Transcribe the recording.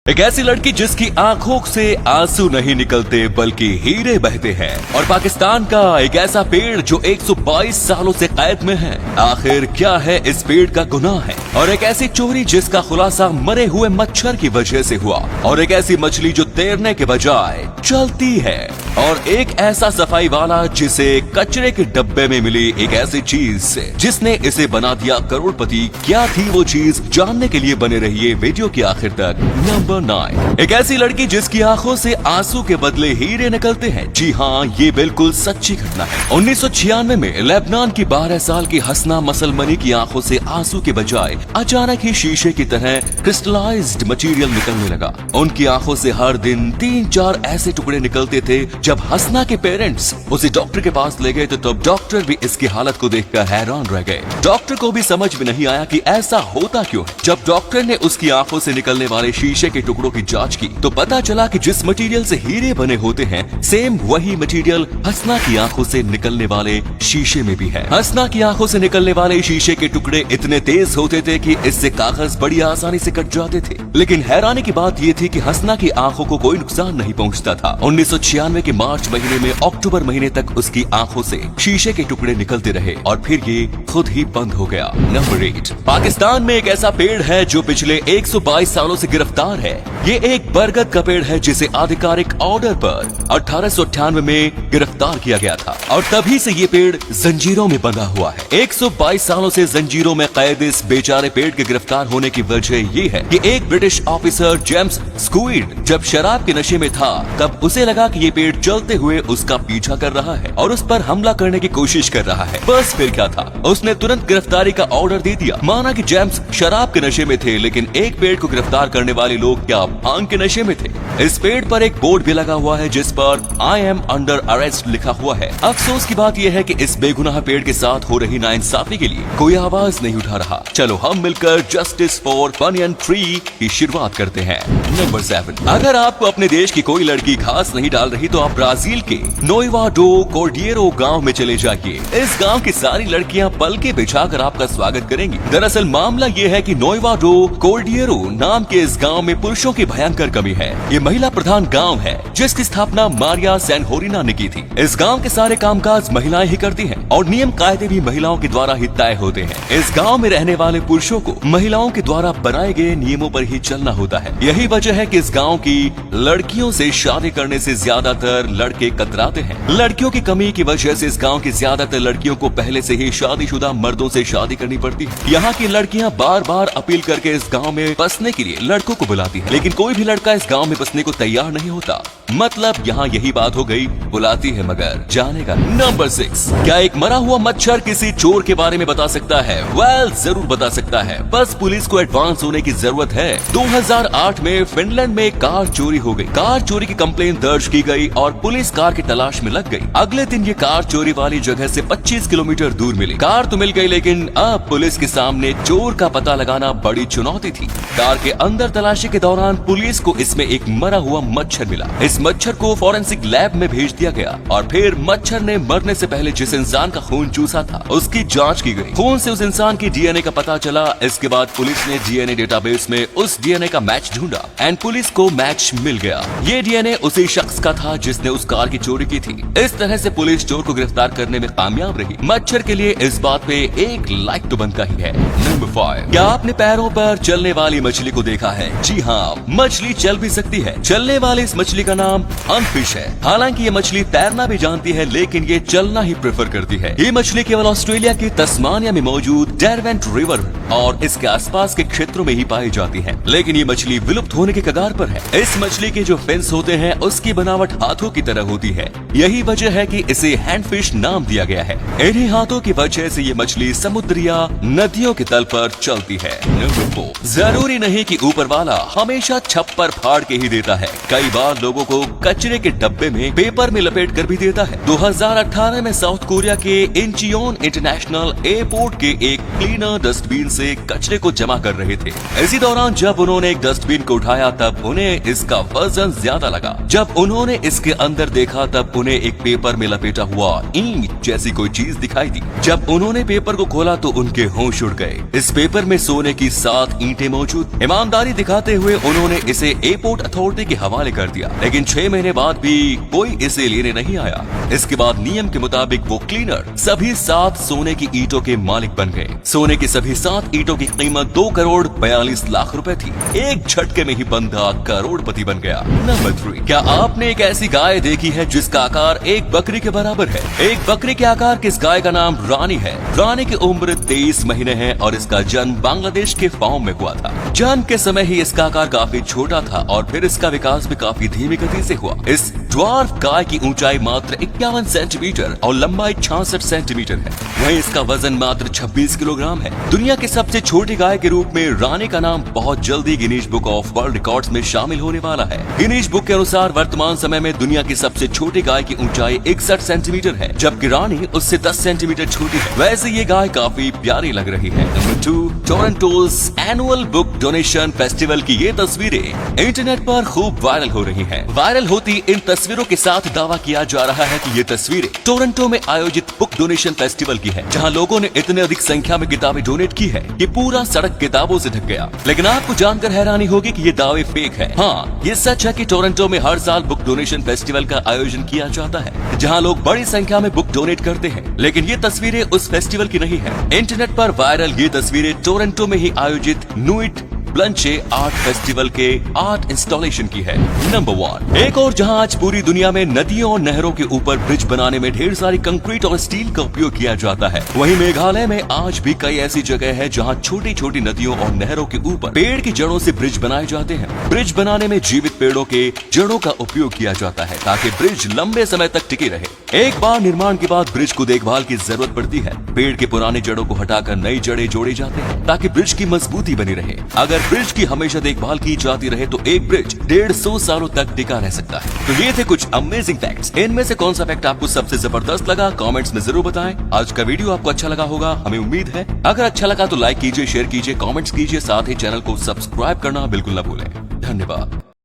एक ऐसी लड़की जिसकी आंखों से आंसू नहीं निकलते बल्कि हीरे बहते हैं, और पाकिस्तान का एक ऐसा पेड़ जो 122 सालों से कैद में है। आखिर क्या है इस पेड़ का गुनाह है? और एक ऐसी चोरी जिसका खुलासा मरे हुए मच्छर की वजह से हुआ, और एक ऐसी मछली जो तैरने के बजाय चलती है, और एक ऐसा सफाई वाला जिसे कचरे के डब्बे में मिली एक ऐसी चीज से जिसने इसे बना दिया करोड़पति। क्या थी वो चीज? जानने के लिए बने रहिए वीडियो के आखिर तक। नंबर 9, एक ऐसी लड़की जिसकी आंखों से आंसू के बदले हीरे निकलते हैं। जी हाँ, ये बिल्कुल सच्ची घटना है। 1996 में लेबनान की 12 साल की हसना मसलमनी की आंखों से आंसू के बजाय अचानक ही शीशे की तरह क्रिस्टलाइज्ड मटेरियल निकलने लगा। उनकी आंखों से हर दिन 3-4 ऐसे टुकड़े निकलते थे। जब हसना के पेरेंट्स उसे डॉक्टर के पास ले गए तो तब डॉक्टर भी इसकी हालत को देखकर हैरान रह गए। डॉक्टर को भी समझ में नहीं आया कि ऐसा होता क्यों है। जब डॉक्टर ने उसकी आंखों से निकलने वाले शीशे के टुकड़ों की जांच की तो पता चला कि जिस मटेरियल से हीरे बने होते हैं, सेम वही मटेरियल हसना की आंखों से निकलने वाले शीशे में भी है। हसना की आंखों से निकलने वाले शीशे के टुकड़े इतने तेज होते थे कि इससे कागज बड़ी आसानी से कट जाते थे। लेकिन हैरानी की बात यह थी कि हसना की आंखों को कोई नुकसान नहीं पहुंचता था। 1996 के मार्च महीने में अक्टूबर महीने तक उसकी आंखों से शीशे के टुकड़े निकलते रहे और फिर ये खुद ही बंद हो गया। नंबर 8, पाकिस्तान में एक ऐसा पेड़ है जो पिछले 122 सालों से गिरफ्तार है। ये एक बरगद का पेड़ है जिसे आधिकारिक ऑर्डर पर 1898 में गिरफ्तार किया गया था, और तभी से ये पेड़ जंजीरों में बंधा हुआ है। 122 सालों से जंजीरों में कैद इस बेचारे पेड़ के गिरफ्तार होने की वजह ये है कि एक ब्रिटिश ऑफिसर जेम्स स्क्वीड जब शराब के नशे में था तब उसे लगा कि ये पेड़ चलते हुए उसका पीछा कर रहा है और उस पर हमला करने की कोशिश कर रहा है। बस फिर क्या था, उसने तुरंत गिरफ्तारी का ऑर्डर दे दिया। माना कि जेम्स शराब के नशे में थे, लेकिन एक पेड़ को गिरफ्तार करने वाले लोग क्या भांग के नशे में थे? इस पेड़ पर एक बोर्ड भी लगा हुआ है जिस पर आई एम अंडर अरेस्ट लिखा हुआ है। अफसोस की बात यह है कि इस बेगुनाह पेड़ के साथ हो रही नाइंसाफी के लिए कोई आवाज नहीं उठा रहा। चलो हम मिलकर जस्टिस फॉर बनियन ट्री की शुरुआत करते हैं। नंबर 7, अगर आपको अपने देश की कोई लड़की घास नहीं डाल रही तो आप ब्राजील के नोएवा डो कोर्डियरो गांव में चले जाइए। इस गांव की सारी लड़कियां पलके बिछाकर आपका स्वागत करेंगी। दरअसल मामला ये है कि नोएवा डो कोर्डियरो नाम के इस गांव में पुरुषों की भयंकर कमी है। ये महिला प्रधान गांव है जिसकी स्थापना मारिया सैनहोरिना ने की थी। इस गांव के सारे कामकाज महिलाएं ही करती हैं और नियम कायदे भी महिलाओं के द्वारा ही तय होते हैं। इस गांव में रहने वाले पुरुषों को महिलाओं के द्वारा बनाए गए नियमों पर ही चलना होता है। यही वजह है कि इस गांव की लड़कियों से शादी करने से ज्यादातर लड़के कतराते हैं। लड़कियों की कमी की वजह से इस गांव की ज्यादातर लड़कियों को पहले से ही शादीशुदा मर्दों से शादी करनी पड़ती है। यहाँ की लड़कियाँ बार बार अपील करके इस गांव में बसने के लिए लड़कों को बुलाती है, लेकिन कोई भी लड़का इस गांव में बसने को तैयार नहीं होता। मतलब यहाँ यही बात हो गई, बुलाती है मगर जाने का। नंबर 6, क्या एक मरा हुआ मच्छर किसी चोर के बारे में बता सकता है? वेल, जरूर बता सकता है, बस पुलिस को एडवांस होने की जरूरत है। 2008 में फिनलैंड में कार चोरी हो गई। कार चोरी की कंप्लेंट दर्ज की गई और पुलिस कार की तलाश में लग गई। अगले दिन ये कार चोरी वाली जगह से 25 किलोमीटर दूर मिली। कार तो मिल गई, लेकिन अब पुलिस के सामने चोर का पता लगाना बड़ी चुनौती थी। कार के अंदर तलाशी के दौरान पुलिस को इसमें एक मरा हुआ मच्छर मिला। इस मच्छर को फॉरेंसिक लैब में भेज दिया गया और फिर मच्छर ने मरने से पहले जिस इंसान का खून चूसा था उसकी जांच की गई। खून से उस इंसान की डीएनए का पता चला। इसके बाद पुलिस ने डीएनए डेटाबेस में उस डीएनए का मैच ढूंढा एंड पुलिस को मैच मिल गया। ये डीएनए उसी शख्स का था जिसने उस कार की चोरी की थी। इस तरह से पुलिस चोर को गिरफ्तार करने में कामयाब रही। मच्छर के लिए इस बात पे एक लाइक तो बनता ही है। नंबर 5, क्या आपने पैरों पर चलने वाली मछली को देखा है? जी हाँ, मछली चल भी सकती है। चलने वाली इस मछली का नाम हंगफिश है। हालांकि ये मछली तैरना भी जानती है, लेकिन ये चलना ही प्रेफर करती है। ये मछली केवल ऑस्ट्रेलिया की तस्मानिया में मौजूद डेरवेंट रिवर और इसके आसपास के क्षेत्रों में ही पाई जाती है, लेकिन ये मछली विलुप्त होने के कगार पर है। इस मछली के जो फिन्स होते हैं उसकी बनावट हाथों की तरह होती है। यही वजह है कि इसे हैंडफिश नाम दिया गया है। इन्हीं हाथों की वजह से ये मछली समुद्र या नदियों के तल पर चलती है। नंबर 4, जरूरी नहीं कि ऊपर वाला हमेशा छप्पर फाड़ के ही देता है। कई बार लोगों को कचरे के डब्बे में पेपर में लपेट कर भी देता है। 2018 में साउथ कोरिया के इंचियोन इंटरनेशनल एयरपोर्ट के एक क्लीनर डस्टबिन से कचरे को जमा कर रहे थे। इसी दौरान जब उन्होंने एक डस्टबिन को उठाया तब उन्हें इसका वजन ज्यादा लगा। जब उन्होंने इसके अंदर देखा तब उन्हें एक पेपर में लपेटा हुआ ईंट जैसी कोई चीज दिखाई दी। जब उन्होंने पेपर को खोला तो उनके होश उड़ गए। इस पेपर में सोने की 7 ईंटें मौजूद। ईमानदारी दिखाते हुए उन्होंने इसे एयरपोर्ट अथॉरिटी के हवाले कर दिया, लेकिन 6 महीने बाद भी कोई इसे लेने नहीं आया। इसके बाद नियम के मुताबिक वो क्लीनर सभी 7 सोने की ईंटों के मालिक बन गए। सोने की सभी 7 ईंटों की कीमत 2 करोड़ 42 लाख रुपए थी। एक झटके में ही बंदा करोड़पति बन गया। नंबर 3, क्या आपने एक ऐसी गाय देखी है जिसका आकार एक बकरी के बराबर है? एक बकरी के आकार की इस गाय का नाम रानी है। रानी की उम्र 23 महीने है और इसका जन्म बांग्लादेश के फार्म में हुआ था। जन्म के समय ही इसका आकार काफी छोटा था और फिर इसका विकास भी काफी धीमी गति से हुआ। इस ड्वार्फ गाय की ऊंचाई मात्र 51 सेंटीमीटर और लंबाई 66 सेंटीमीटर है। वहीं इसका वजन मात्र 26 किलोग्राम है। दुनिया की सबसे छोटी गाय के रूप में रानी का नाम बहुत जल्दी Guinness book of world records में शामिल होने वाला है। गिनीज बुक के अनुसार वर्तमान समय में दुनिया की सबसे छोटी गाय की ऊंचाई 61 सेंटीमीटर है, जबकि रानी उससे 10 सेंटीमीटर छोटी है। वैसे ये गाय काफी प्यारी लग रही है। Number 2, Toronto's annual book donation festival की ये तस्वीरें इंटरनेट पर खूब वायरल हो रही हैं। वायरल होती इन तस्वीरों के साथ दावा किया जा रहा है कि ये तस्वीरें टोरंटो में आयोजित बुक डोनेशन फेस्टिवल की है, जहां लोगों ने इतने अधिक संख्या में किताबें डोनेट की है कि पूरा सड़क किताबों से ढक गया। लेकिन आपको जानकर हैरानी होगी कि ये दावे फेक है। हाँ, ये सच है कि टोरंटो में हर साल बुक डोनेशन फेस्टिवल का आयोजन किया जाता है, जहां लोग बड़ी संख्या में बुक डोनेट करते हैं। लेकिन ये तस्वीरें उस फेस्टिवल की नहीं है। इंटरनेट पर वायरल ये तस्वीरें टोरंटो में ही आयोजित नुइट ब्लंचे आर्ट फेस्टिवल के आर्ट इंस्टॉलेशन की है। नंबर 1, एक और जहां आज पूरी दुनिया में नदियों और नहरों के ऊपर ब्रिज बनाने में ढेर सारी कंक्रीट और स्टील का उपयोग किया जाता है, वहीं मेघालय में आज भी कई ऐसी जगह है जहां छोटी छोटी नदियों और नहरों के ऊपर पेड़ की जड़ों से ब्रिज बनाए जाते हैं। ब्रिज बनाने में जीवित पेड़ों के जड़ों का उपयोग किया जाता है ताकि ब्रिज लंबे समय तक टिके रहे। एक बार निर्माण के बाद ब्रिज को देखभाल की जरूरत पड़ती है। पेड़ के पुराने जड़ों को हटाकर नई जड़ें जोड़े जाते हैं ताकि ब्रिज की मजबूती बनी रहे। अगर ब्रिज की हमेशा देखभाल की जाती रहे तो एक ब्रिज 150 सालों तक टिका रह सकता है। तो ये थे कुछ अमेजिंग फैक्ट्स। इनमें से कौन सा फैक्ट आपको सबसे जबरदस्त लगा, कमेंट्स में जरूर बताएं। आज का वीडियो आपको अच्छा लगा होगा, हमें उम्मीद है। अगर अच्छा लगा तो लाइक कीजिए, शेयर कीजिए, कमेंट्स कीजिए, साथ ही चैनल को सब्सक्राइब करना बिल्कुल न भूलें। धन्यवाद।